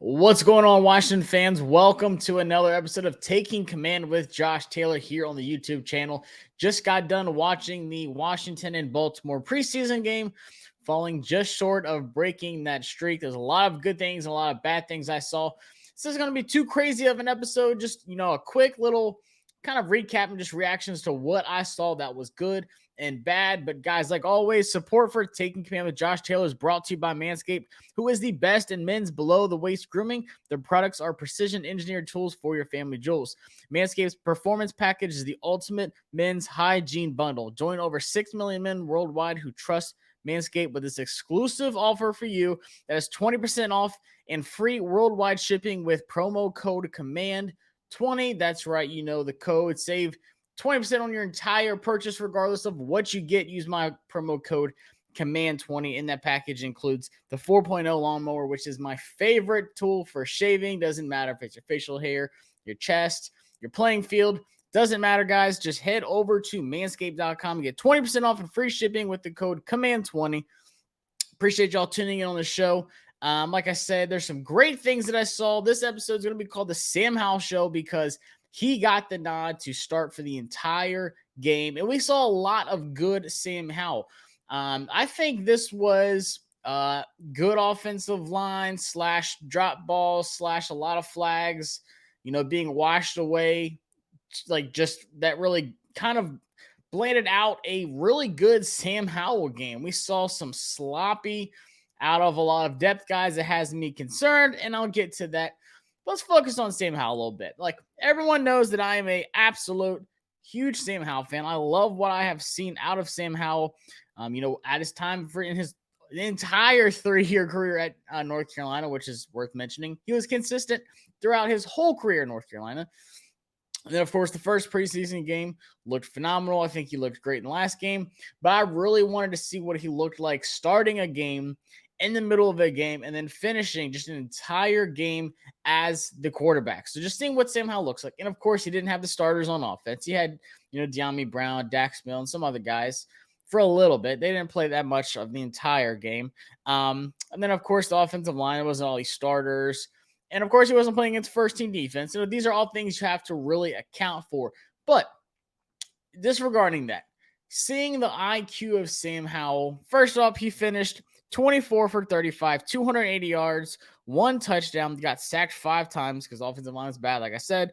What's going on, Washington fans? Welcome to another episode of Taking Command with Josh Taylor here on the YouTube channel. Just got done watching the Washington and Baltimore preseason game, falling just short of breaking that streak. There's a lot of good things and a lot of bad things I saw. This is going to be too crazy of an episode. Just, a quick little kind of recap and just reactions to what I saw that was good and bad. But guys, like always, support for Taking Command with Josh Taylor is brought to you by Manscaped, who is the best in men's below the waist grooming. Their products are precision engineered tools for your family jewels. Manscaped's performance package is the ultimate men's hygiene bundle. Join over 6 million men worldwide who trust Manscaped with this exclusive offer for you that is 20% off and free worldwide shipping with promo code COMMAND20. That's right, the code. Save 20% on your entire purchase regardless of what you get. Use my promo code COMMAND20. In that package includes the 4.0 lawnmower, which is my favorite tool for shaving. Doesn't matter if it's your facial hair, your chest, your playing field. Doesn't matter, guys. Just head over to manscaped.com and get 20% off and free shipping with the code COMMAND20. Appreciate y'all tuning in on the show. Like I said, there's some great things that I saw. This episode is going to be called the Sam Howell Show because he got the nod to start for the entire game, and we saw a lot of good Sam Howell. I think this was good offensive line / drop balls / a lot of flags, being washed away. Like just that really kind of blended out a really good Sam Howell game. We saw some sloppy out of a lot of depth guys that has me concerned, and I'll get to that. Let's focus on Sam Howell a little bit. Like everyone knows that I am a absolute huge Sam Howell fan. I love what I have seen out of Sam Howell. At his time in his entire 3-year career at North Carolina, which is worth mentioning. He was consistent throughout his whole career in North Carolina. And then, of course, the first preseason game looked phenomenal. I think he looked great in the last game. But I really wanted to see what he looked like starting a game, in the middle of a game, and then finishing just an entire game as the quarterback. So just seeing what Sam Howell looks like. And, of course, he didn't have the starters on offense. He had, Dyami Brown, Dax Mill, and some other guys for a little bit. They didn't play that much of the entire game. And then, of course, the offensive line wasn't all these starters. And, of course, he wasn't playing against first-team defense. These are all things you have to really account for. But disregarding that, seeing the IQ of Sam Howell, first off, he finished 24 for 35, 280 yards, 1 touchdown, got sacked 5 times because the offensive line is bad, like I said.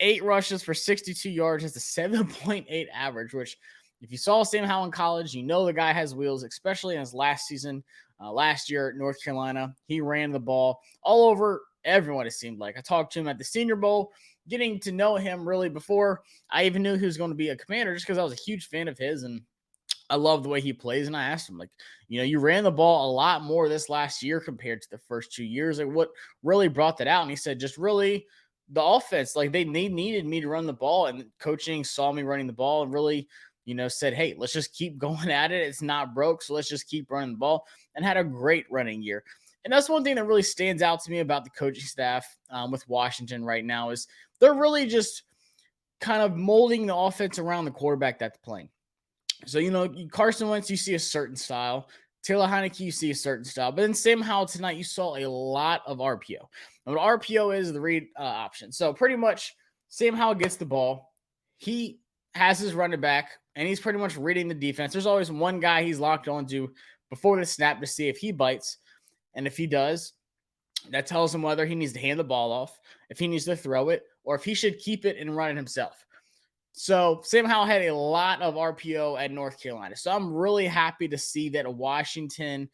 8 rushes for 62 yards, has a 7.8 average, which if you saw Sam Howell in college, the guy has wheels, especially in his last season, last year at North Carolina. He ran the ball all over everyone, it seemed like. I talked to him at the Senior Bowl, getting to know him really before I even knew he was going to be a Commander, just because I was a huge fan of his, and I love the way he plays. And I asked him, you ran the ball a lot more this last year compared to the first 2 years. Like, what really brought that out? And he said, just really the offense, they needed me to run the ball, and coaching saw me running the ball and really, said, hey, let's just keep going at it. It's not broke, so let's just keep running the ball, and had a great running year. And that's one thing that really stands out to me about the coaching staff with Washington right now is they're really just kind of molding the offense around the quarterback that's playing. So, Carson Wentz, you see a certain style. Taylor Heineke, you see a certain style. But then Sam Howell tonight, you saw a lot of RPO. And what RPO is the read option. So pretty much Sam Howell gets the ball. He has his running back, and he's pretty much reading the defense. There's always one guy he's locked onto before the snap to see if he bites. And if he does, that tells him whether he needs to hand the ball off, if he needs to throw it, or if he should keep it and run it himself. So Sam Howell had a lot of RPO at North Carolina. So I'm really happy to see that Washington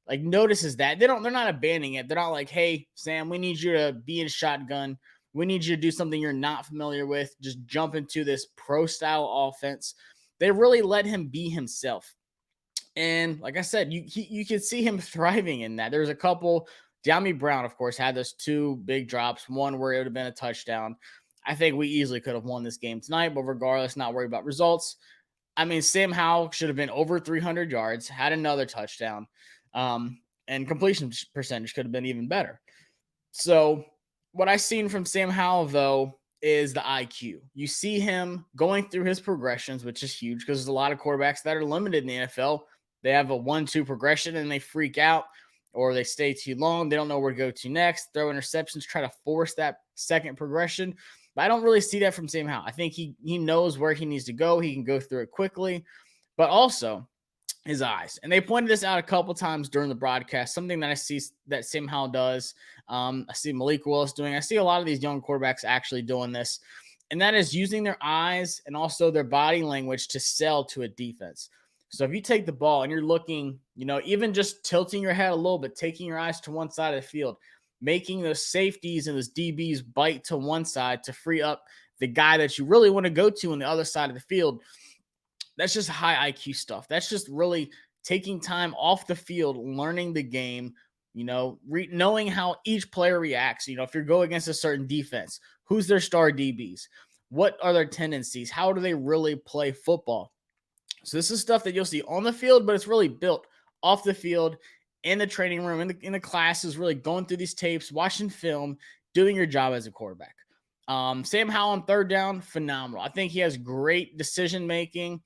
notices that. They're not abandoning it. They're not like, hey, Sam, we need you to be in shotgun. We need you to do something you're not familiar with. Just jump into this pro-style offense. They really let him be himself. And like I said, you could see him thriving in that. There's a couple. Dyami Brown, of course, had those 2 big drops, one where it would have been a touchdown. I think we easily could have won this game tonight, but regardless, not worried about results. I mean, Sam Howell should have been over 300 yards, had another touchdown, and completion percentage could have been even better. So what I've seen from Sam Howell, though, is the IQ. You see him going through his progressions, which is huge because there's a lot of quarterbacks that are limited in the NFL. They have a 1-2 progression and they freak out. or they stay too long. They don't know where to go to next. Throw interceptions, try to force that second progression. But I don't really see that from Sam Howell. I think he knows where he needs to go. He can go through it quickly, but also his eyes. And they pointed this out a couple times during the broadcast, something that I see that Sam Howell does. I see Malik Willis doing. I see a lot of these young quarterbacks actually doing this, and that is using their eyes and also their body language to sell to a defense. So if you take the ball and you're looking, even just tilting your head a little bit, taking your eyes to one side of the field, making those safeties and those DBs bite to one side to free up the guy that you really want to go to on the other side of the field, that's just high IQ stuff. That's just really taking time off the field, learning the game, knowing how each player reacts. If you're going against a certain defense, who's their star DBs? What are their tendencies? How do they really play football? So this is stuff that you'll see on the field, but it's really built off the field, in the training room, in the classes, really going through these tapes, watching film, doing your job as a quarterback. Sam Howell on third down, phenomenal. I think he has great decision making.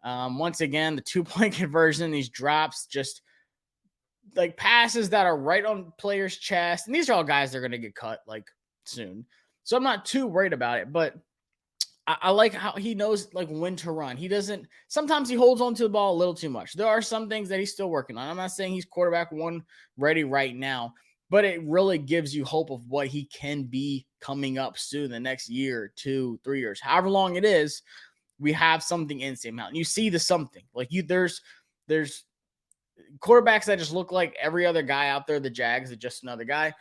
Once again, the 2-point conversion, these drops, just like passes that are right on players' chest. And these are all guys that are going to get cut like soon. So I'm not too worried about it, but I like how he knows like when to run. Sometimes he holds on to the ball a little too much. There are some things that he's still working on. I'm not saying he's quarterback one ready right now, but it really gives you hope of what he can be coming up soon, the next year, 2, 3 years, however long it is. We have something in Sam Howell. You see the something. Like there's quarterbacks that just look like every other guy out there. The Jags are just another guy.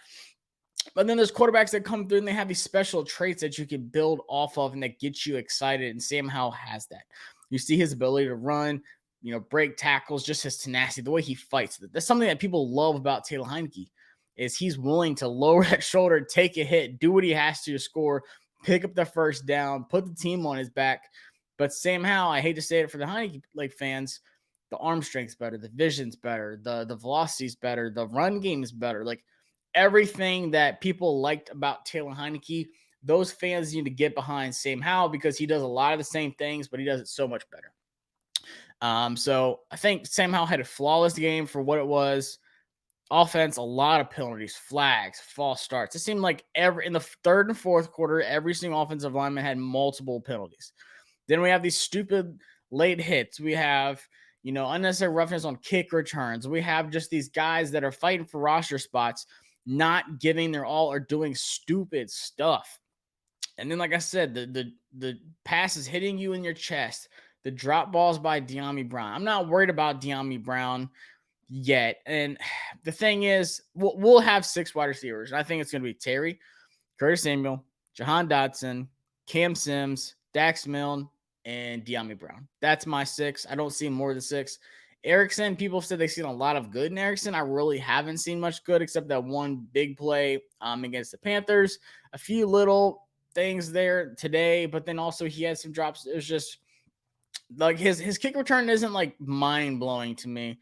But then there's quarterbacks that come through and they have these special traits that you can build off of and that get you excited. And Sam Howell has that. You see his ability to run, break tackles, just his tenacity, the way he fights. That's something that people love about Taylor Heinicke, is he's willing to lower that shoulder, take a hit, do what he has to score, pick up the first down, put the team on his back. But Sam Howell, I hate to say it for the Heinicke fans, the arm strength's better, the vision's better, the velocity's better, the run game is better. Like everything that people liked about Taylor Heinicke, those fans need to get behind Sam Howell because he does a lot of the same things, but he does it so much better. So I think Sam Howell had a flawless game for what it was. Offense, a lot of penalties, flags, false starts. It seemed like in the third and fourth quarter, every single offensive lineman had multiple penalties. Then we have these stupid late hits. We have, unnecessary roughness on kick returns. We have just these guys that are fighting for roster spots, not giving their all or doing stupid stuff. And then, like I said, the passes hitting you in your chest, the drop balls by Dyami Brown. I'm not worried about Dyami Brown yet. And the thing is, we'll have 6 wide receivers. I think it's going to be Terry, Curtis Samuel, Jahan Dotson, Cam Sims, Dax Milne, and Dyami Brown. That's my 6. I don't see more than 6. Erickson, people said they've seen a lot of good in Erickson. I really haven't seen much good except that one big play against the Panthers. A few little things there today, but then also he had some drops. It was just like his kick return isn't like mind-blowing to me.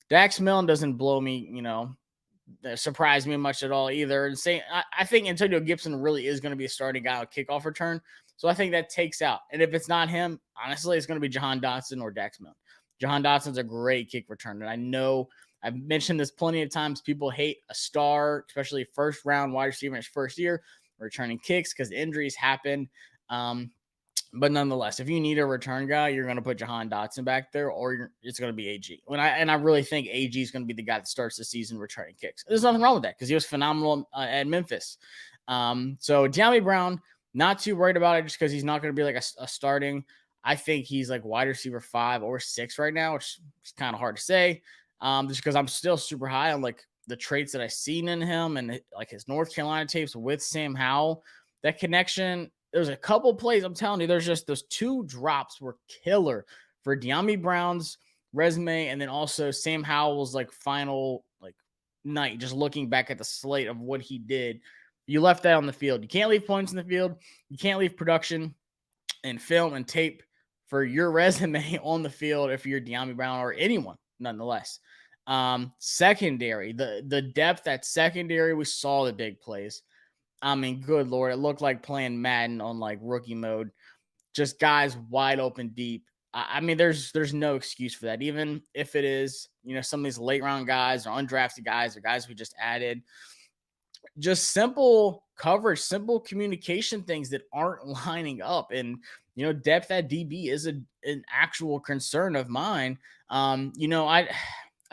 Dax Milne doesn't blow me, surprise me much at all either. And I think Antonio Gibson really is going to be a starting guy on kickoff return. So I think that takes out. And if it's not him, honestly, it's going to be Jahan Dotson or Dax Milne. Jahan Dotson's a great kick returner. And I know I've mentioned this plenty of times. People hate a star, especially first round wide receiver in his first year, returning kicks because injuries happen. But nonetheless, if you need a return guy, you're going to put Jahan Dotson back there, or it's going to be AG. And I really think AG is going to be the guy that starts the season returning kicks. There's nothing wrong with that because he was phenomenal at Memphis. So Dyami Brown, not too worried about it just because he's not going to be like a starting. I think he's like wide receiver 5 or 6 right now, which is kind of hard to say. Just because I'm still super high on like the traits that I've seen in him and like his North Carolina tapes with Sam Howell. That connection. There's a couple plays, I'm telling you, there's just those 2 drops were killer for Dyami Brown's resume, and then also Sam Howell's like final like night, just looking back at the slate of what he did. You left that on the field. You can't leave points in the field. You can't leave production and film and tape for your resume on the field if you're Dyami Brown or anyone, nonetheless. Secondary, the depth at secondary, we saw the big plays. I mean, good Lord, it looked like playing Madden on like rookie mode. Just guys wide open deep. I mean, there's no excuse for that. Even if it is, some of these late round guys or undrafted guys or guys we just added. Just simple coverage, simple communication things that aren't lining up. And, depth at DB is an actual concern of mine. I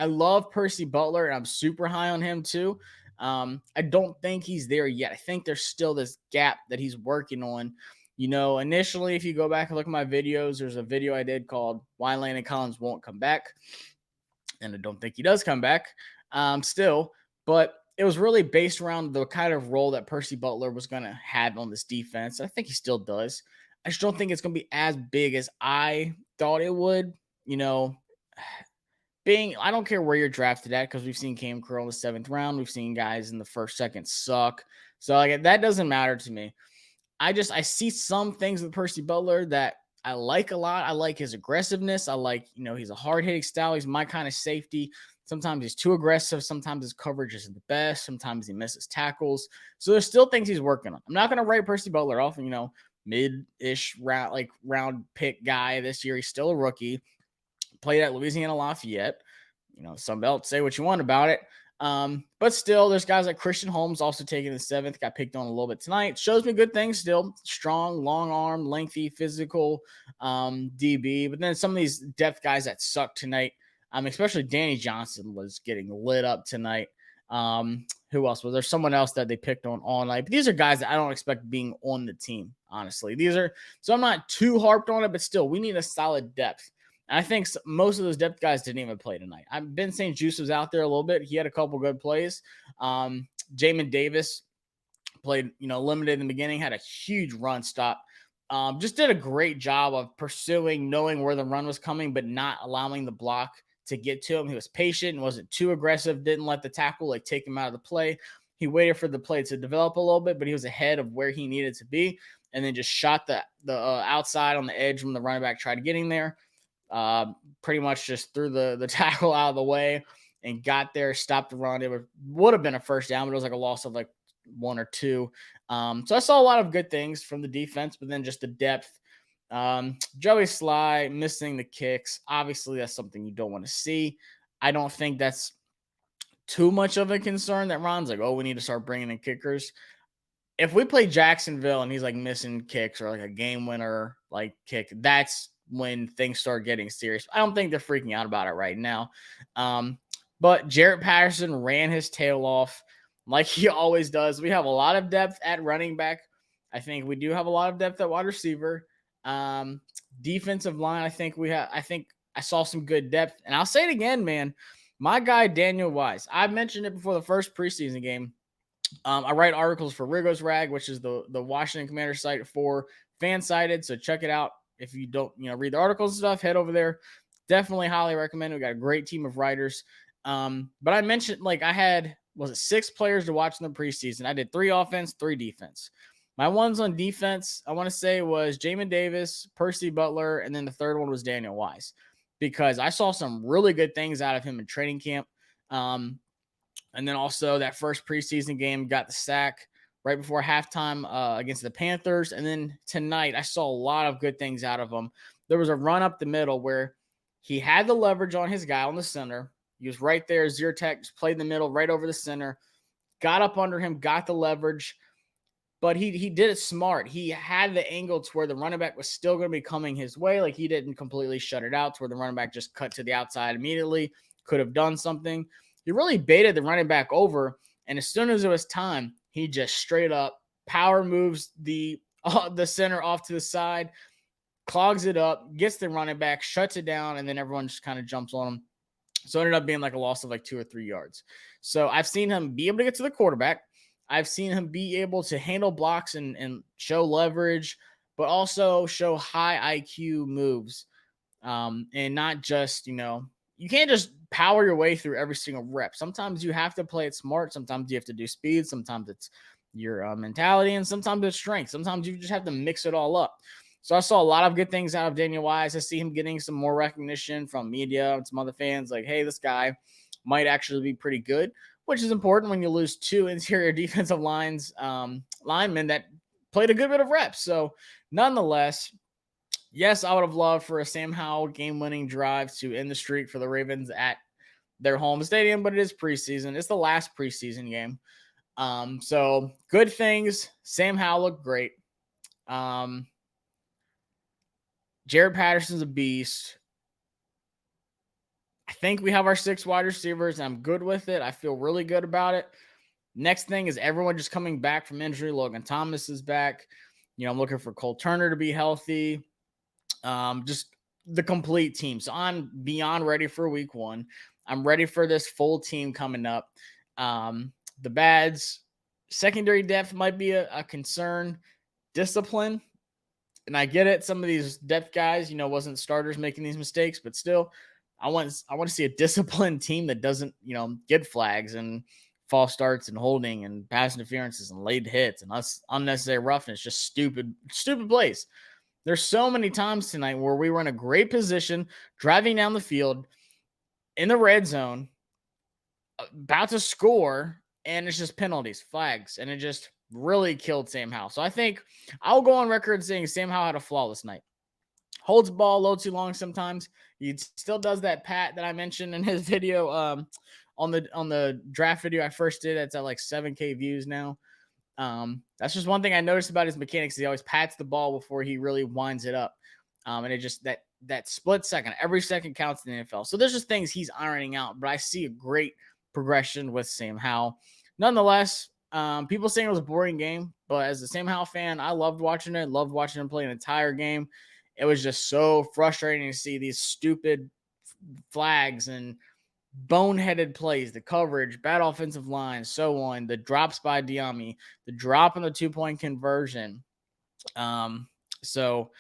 love Percy Butler, and I'm super high on him too. I don't think he's there yet. I think there's still this gap that he's working on. Initially, if you go back and look at my videos, there's a video I did called Why Landon Collins Won't Come Back. And I don't think he does come back still. But it was really based around the kind of role that Percy Butler was going to have on this defense. I think he still does. I just don't think it's going to be as big as I thought it would. I don't care where you're drafted at, because we've seen Cam Curl in the 7th round. We've seen guys in the 1st, 2nd suck. So that doesn't matter to me. I see some things with Percy Butler that I like a lot. I like his aggressiveness. I like, he's a hard-hitting style. He's my kind of safety. Sometimes he's too aggressive. Sometimes his coverage isn't the best. Sometimes he misses tackles. So there's still things he's working on. I'm not going to write Percy Butler off, mid-ish round pick guy this year. He's still a rookie. Played at Louisiana Lafayette. Some else, say what you want about it. But still, there's guys like Christian Holmes also taking the 7th. Got picked on a little bit tonight. Shows me good things still. Strong, long arm, lengthy, physical DB. But then some of these depth guys that suck tonight, especially Danny Johnson was getting lit up tonight. Who else? Was there someone else that they picked on all night? But these are guys that I don't expect being on the team, honestly. So I'm not too harped on it, but still, we need a solid depth. And I think most of those depth guys didn't even play tonight. Ben St. Juste was out there a little bit. He had a couple good plays. Jamin Davis played, limited in the beginning, had a huge run stop. Just did a great job of pursuing, knowing where the run was coming, but not allowing the block to get to him. He was patient and wasn't too aggressive, didn't let the tackle take him out of the play. He waited for the play to develop a little bit, but he was ahead of where he needed to be, and then just shot the outside on the edge when the running back tried getting there. Pretty much just threw the tackle out of the way and got there, stopped the run. It would have been a first down, but it was like a loss of like 1 or 2. So I saw a lot of good things from the defense, but then just the depth. Joey Sly missing the kicks. Obviously, that's something you don't want to see. I don't think that's too much of a concern that Ron's like, we need to start bringing in kickers. If we play Jacksonville and he's like missing kicks or like a game winner like kick, that's when things start getting serious. I don't think they're freaking out about it right now. But Jarrett Patterson ran his tail off like he always does. We have a lot of depth at running back. I think we do have a lot of depth at wide receiver. Defensive line, I think I saw some good depth. And I'll say it again, man. My guy, Daniel Wise, I mentioned it before the first preseason game. I write articles for Rigos Rag, which is the Washington Commanders site for Fansided. So check it out. If you don't, read the articles and stuff, head over there. Definitely highly recommend it. We got a great team of writers. But I mentioned, I had, 6 players to watch in the preseason. I did 3 offense, 3 defense. My ones on defense, I want to say, was Jamin Davis, Percy Butler, and then the third one was Daniel Wise, because I saw some really good things out of him in training camp. And then also that first preseason game, got the sack right before halftime against the Panthers. And then tonight, I saw a lot of good things out of him. There was a run up the middle where he had the leverage on his guy on the center. He was right there. Zyrtec just played in the middle, right over the center. Got up under him, got the leverage. But he did it smart. He had the angle to where the running back was still going to be coming his way. Like, he didn't completely shut it out to where the running back just cut to the outside immediately. Could have done something. He really baited the running back over. And as soon as it was time, he just straight up power moves the center off to the side, clogs it up, gets the running back, shuts it down, and then everyone just kind of jumps on him. So it ended up being like a loss of 2 or 3 yards. So I've seen him be able to get to the quarterback. I've seen him be able to handle blocks and show leverage, but also show high IQ moves. And not just, you can't just power your way through every single rep. Sometimes you have to play it smart. Sometimes you have to do speed. Sometimes it's your mentality, and sometimes it's strength. Sometimes you just have to mix it all up. So I saw a lot of good things out of Daniel Wise. I see him getting some more recognition from media and some other fans. Like, hey, this guy might actually be pretty good, which is important when you lose 2 interior defensive linemen that played a good bit of reps. So nonetheless, yes, I would have loved for a Sam Howell game-winning drive to end the streak for the Ravens at their home stadium, but it is preseason. It's the last preseason game. So good things. Sam Howell looked great. Jared Patterson's a beast. I think we have our 6 wide receivers. I'm good with it. I feel really good about it. Next thing is everyone just coming back from injury. Logan Thomas is back. I'm looking for Cole Turner to be healthy. Just the complete team. So I'm beyond ready for week 1. I'm ready for this full team coming up. The Bads secondary depth might be a concern. Discipline, and I get it. Some of these depth guys, wasn't starters making these mistakes, but still, I want to see a disciplined team that doesn't, get flags and false starts and holding and pass interferences and late hits and unnecessary roughness, just stupid plays. There's so many times tonight where we were in a great position, driving down the field in the red zone, about to score, and it's just penalties, flags, and it just really killed Sam Howell. So I think I'll go on record saying Sam Howell had a flawless night. Holds the ball a little too long sometimes. He still does that pat that I mentioned in his video on the draft video I first did. That's at like 7K views now. That's just one thing I noticed about his mechanics. He always pats the ball before he really winds it up. And it just that split second, every second counts in the NFL. So there's just things he's ironing out, but I see a great progression with Sam Howell. Nonetheless, people saying it was a boring game, but as a Sam Howell fan, I loved watching it. Loved watching him play an entire game. It was just so frustrating to see these stupid flags and boneheaded plays, the coverage, bad offensive line, so on, the drops by Dyami, the drop on the 2-point conversion. So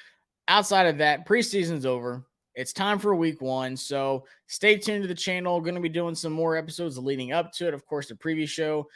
outside of that, preseason's over. It's time for week 1. So stay tuned to the channel. Going to be doing some more episodes leading up to it. Of course, the preview show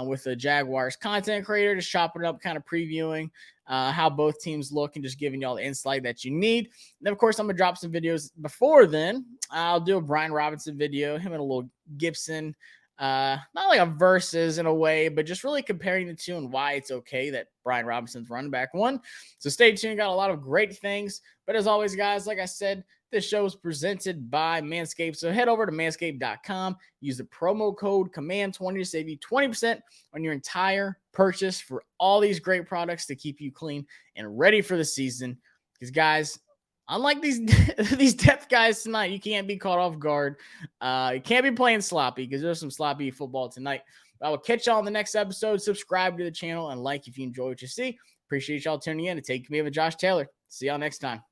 with the Jaguars content creator, just chopping up, kind of previewing how both teams look and just giving you all the insight that you need. And then, of course, I'm going to drop some videos before then. I'll do a Brian Robinson video, him and a little Gibson. Not like a versus in a way, but just really comparing the two and why it's okay that Brian Robinson's running back 1. So stay tuned. Got a lot of great things. But as always, guys, like I said, this show is presented by Manscaped. So head over to manscaped.com. Use the promo code COMMAND20 to save you 20% on your entire purchase for all these great products to keep you clean and ready for the season. Because, guys, unlike these depth guys tonight, you can't be caught off guard. You can't be playing sloppy because there's some sloppy football tonight. I will catch y'all in the next episode. Subscribe to the channel and like if you enjoy what you see. Appreciate y'all tuning in and taking me with Josh Taylor. See y'all next time.